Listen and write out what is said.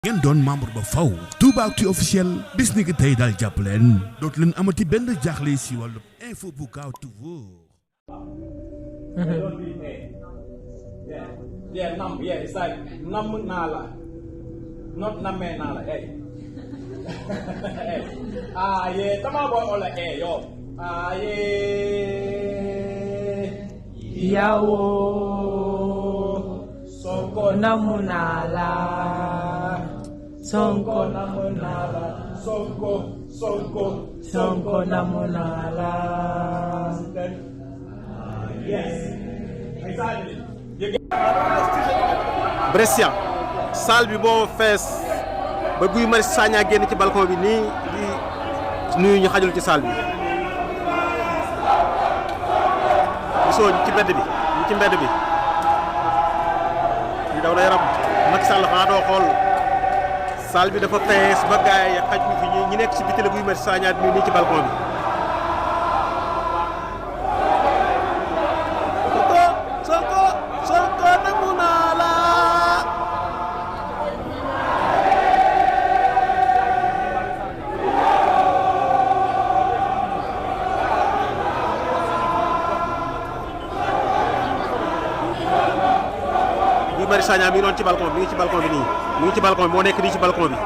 ngeen doon membre ba faw Toubactu officiel bis ni ki tey daal jàpp leen dootu leen amati benn jaaxle si wàllu info bu gaaw te wóor. It's like nam nala, not name nala. Hey, yeah, tama boy ola yo. Yawo Sonko namunala Sonko namunala Sonko namunala. Yes, exactly. Brescia salle bi boo fees ba Guy Marius Sagna génn ci balcon bi nii di nuyu ñu xajul ci salle bi gisoo ci mbedd bi ñu ci mbedd bi ñu daw na yaram Macky Sall xanaa doo xool salle bi dafa fees ba gaay yi xaj fi ñi nekk ci biti la Guy Marius Sagna di nii ci balcon bi Sonko namu naa la Guy Marius Sagna mi ngi noonu ci balcon bi mi ngi ci balcon bi nii mi ngi ci balcon bi moo nekk nii ci balcon bi